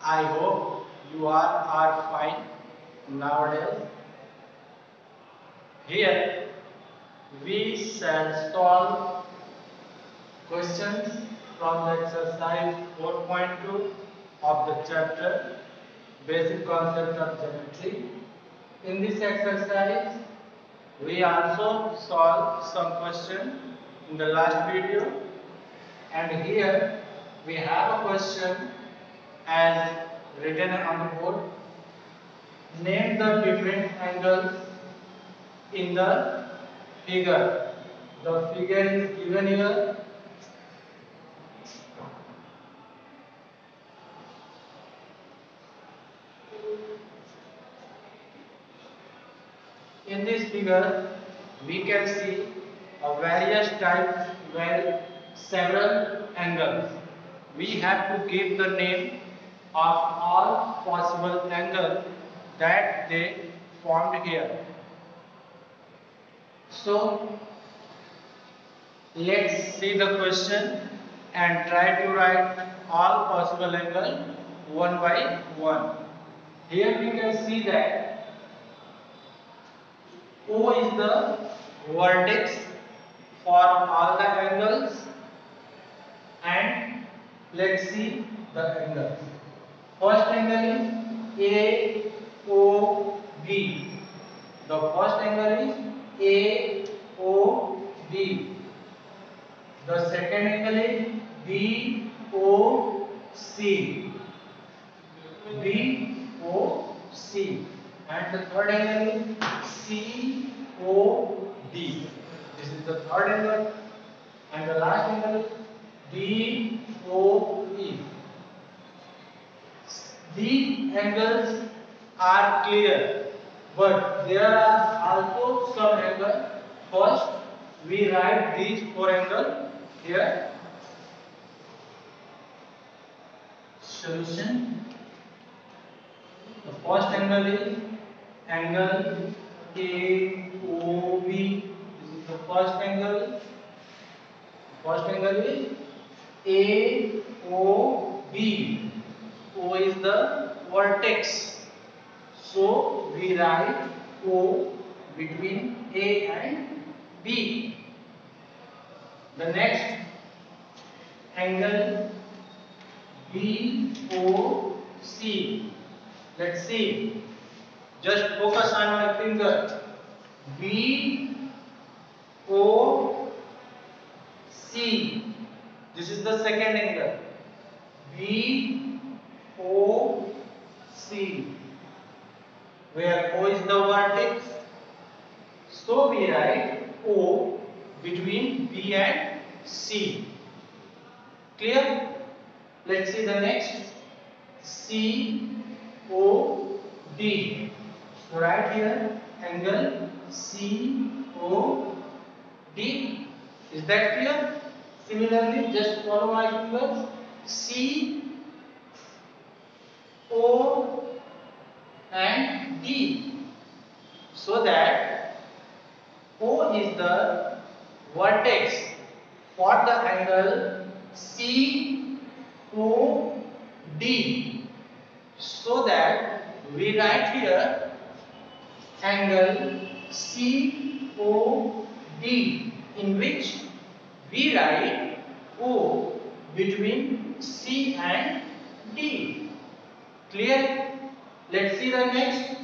I hope you are fine nowadays. Here we shall solve questions from the exercise 4.2 of the chapter Basic Concept of Geometry. In this exercise, we also solved some questions in the last video, and here we have a question as written on the board. Name the different angles in the figure. The figure is given here. In this figure, we can see a various types where several angles. We have to give the name of all possible angles that they formed here. So let's see the question and try to write all possible angles one by one. Here we can see that O is the vertex for all the angles, and let's see the angles. First angle is AOB. The first angle is AOB. The second angle is BOC. BOC. And the third angle is COD. This is the third angle. And the last angle is DOE. These angles are clear, but there are also some angles. First, we write these four angles here. Solution. The first angle is angle AOB. This is the first angle. First angle is AOB. O is the vertex. So we write O between A and B. The next angle BOC. Let's see. Just focus on my finger. BOC. This is the second angle. BOC. Where O is the vertex. So we write O between B and C. Clear? Let's see the next. COD. So right here angle COD. Is that clear? Similarly, just follow my fingers. C, O and D. So that O is the vertex for the angle COD. So that we write here angle COD, in which we write O between C and D. Clear? Let's see the next.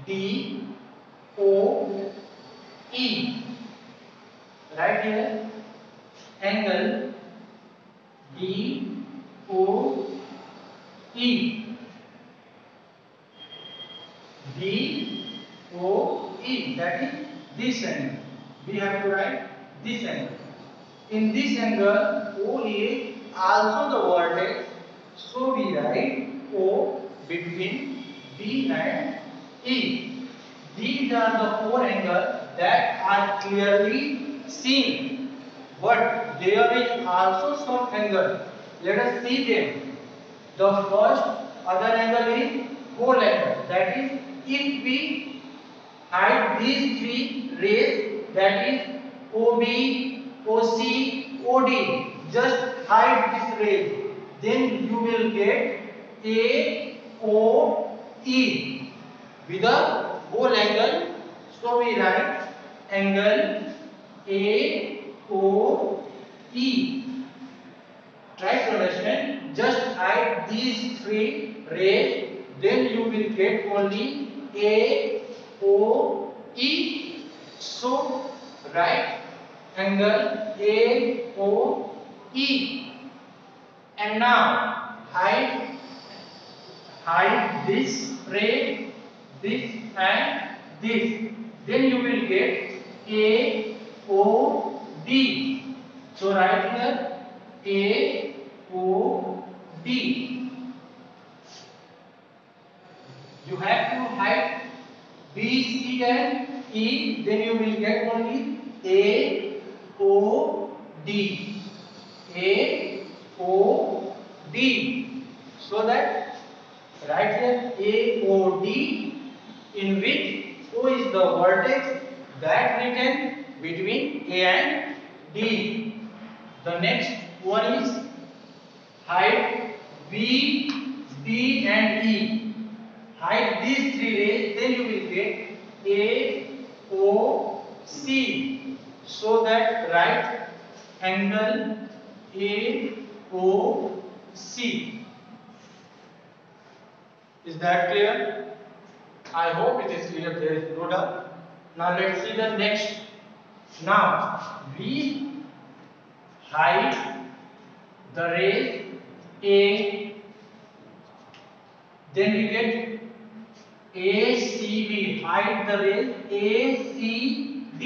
DOE. Right here angle DOE. DOE, that is this angle. We have to write this angle. In this angle, O is also the vertex, so we write O between B and E. These are the four angles that are clearly seen, but there is also some angle. Let us see them. The first other angle is whole angle. That is, if we hide these three rays, that is OB, OC, OD, just hide this ray, then you will get AOE with a whole angle. So we write angle AOE. Try to understand. Just add these three rays, then you will get only AOE. So write angle AOE. And now hide this ray, this and this. Then you will get AOD. So write here AOD. You have to hide B, C and E. Then you will get only AOD. AOD. So that right here AOD, in which O is the vertex that written between A and D. The next one is hide B, D and E. Hide these three rays, then you will get AOC. So that right angle AOC. Is that clear? I hope it is clear. There is no doubt. Now let's see the next. Now we hide the rays A, then we get ACB. Hide the rays ACB.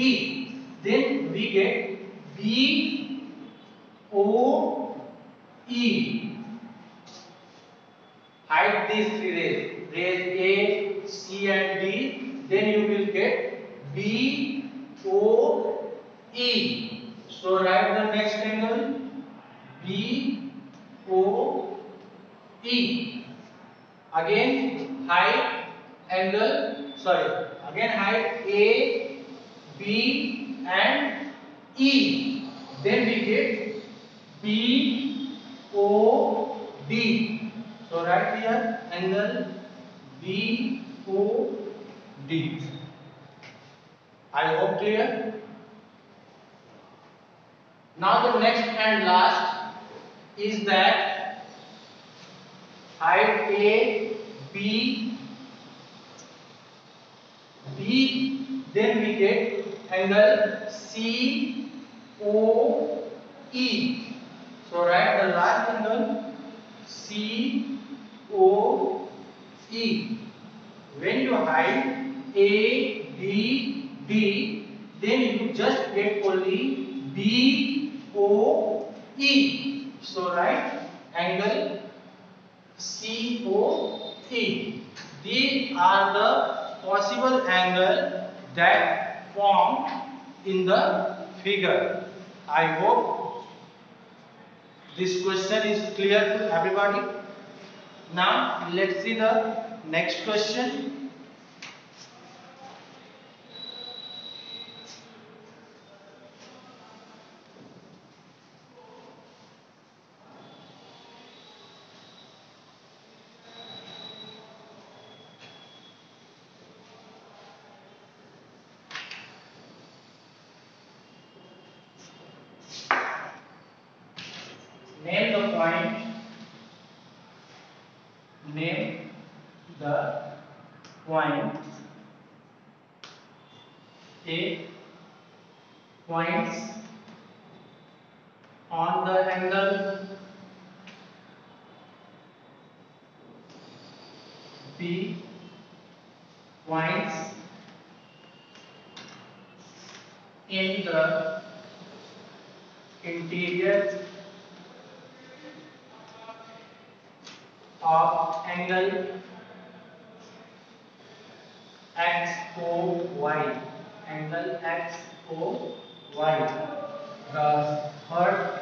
Then we get BOE. Hide these three rays, rays A, C and D, then you will get BOE. So write the next angle BOE. Again hide hide A, B and E. Then we get BOD. So write here angle BOD. I hope clear. Now the next and last is that hide A, B, then we get angle COE. So write the last angle COE. When you hide A, B, D, then you just get only BOE. So write angle COE. These are the possible angles that form in the figure. I hope this question is clear to everybody. Now let's see the next question. Name the point. Name the point. A points on the angle. B points in the interior of angle XOY. Angle XOY. The third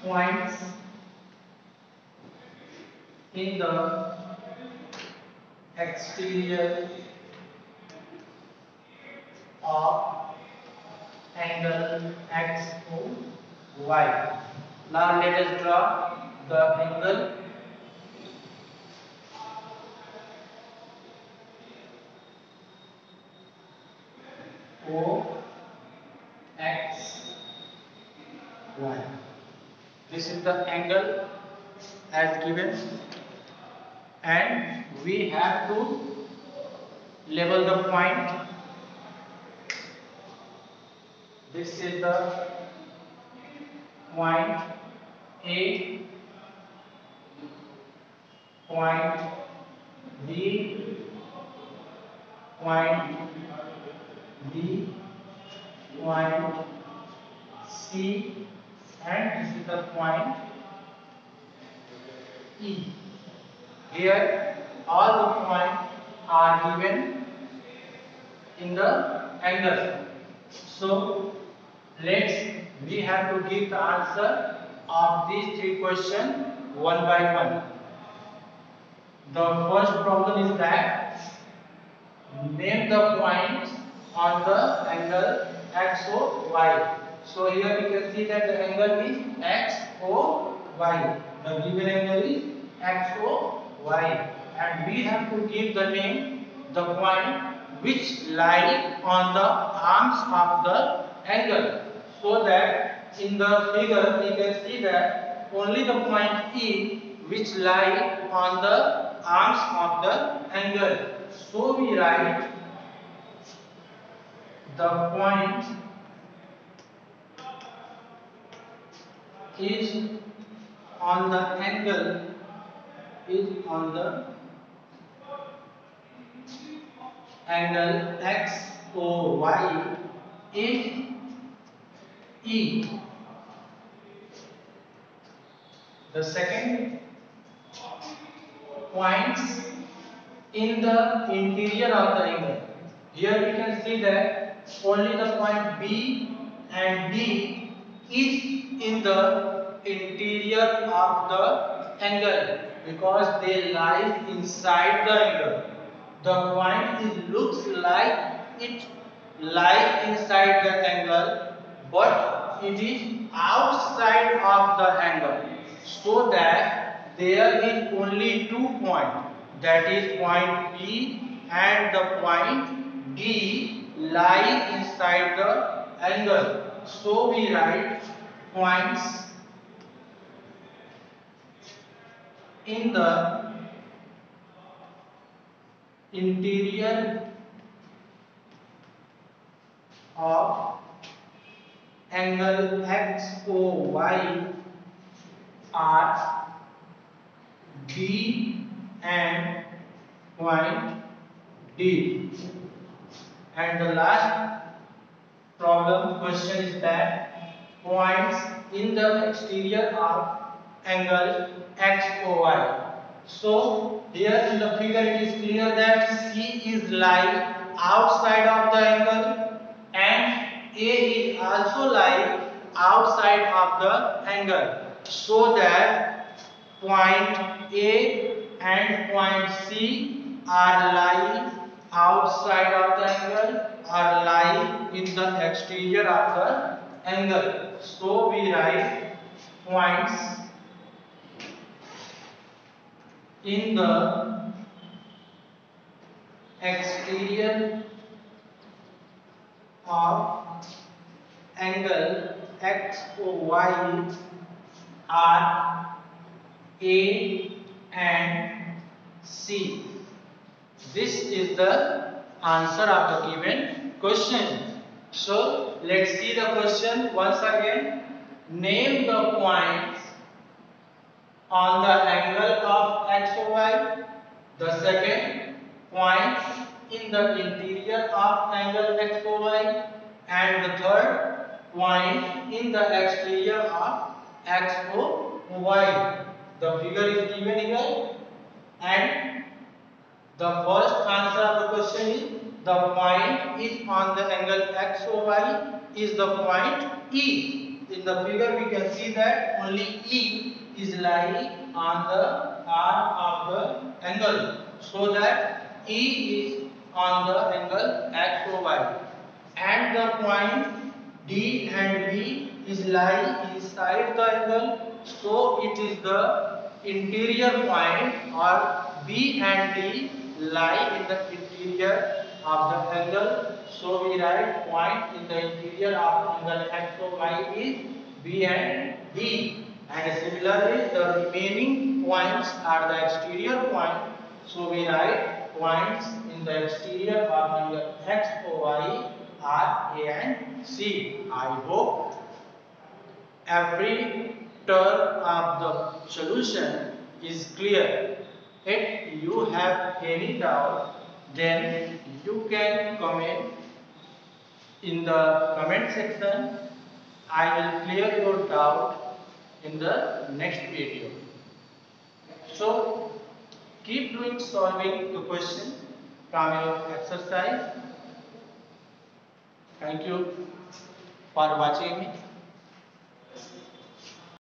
points in the exterior of angle XOY. Now let us draw the angle O X Y. This is the angle as given, and we have to level the point. This is the point A, point B, point D, point C, and this is the point E. Here all the points are given in the angle. So we have to give the answer of these three questions one by one. The first problem is that name the points on the angle XOY. So here we can see that the angle is XOY. The given angle is XOY, and we have to give the name the point which lie on the arms of the angle. So that in the figure we can see that only the point E which lie on the arms of the angle. So we write the point is on the angle XOY if E. The second, points in the interior of the angle. Here we can see that only the point B and D is in the interior of the angle because they lie inside the angle. The point looks like it lies inside the angle, but it is outside of the angle. So that there is only 2 points, that is point P and the point D lie inside the angle. So we write points in the interior of angle XOY are B and point D. And the last question is that points in the exterior of angle XOY. So here in the figure it is clear that C is lying outside of the angle and A is also lying outside of the angle. So that point A and point C are lying outside of the angle, are lying in the exterior of the angle. So we write points in the exterior of angle XOY are A and C. This is the answer of the given question. So let's see the question once again. Name the points on the angle of XOY. The second, points in the interior of angle XOY. And the third, point in the exterior of XOY. The figure is given here, and the first answer of the question is the point is on the angle XOY is the point E. In the figure we can see that only E is lying on the arm of the angle, so that E is on the angle XOY, and the point D and B is lying inside the angle, so it is the interior point, or B and D lie in the interior of the angle. So we write point in the interior of angle XOY is B and D. And similarly, the remaining points are the exterior point. So we write points in the exterior of angle XOY are A and C. I hope every term of the solution is clear. If you have any doubt, then you can comment in the comment section. I will clear your doubt in the next video. So keep doing solving the question from your exercise. Thank you for watching me.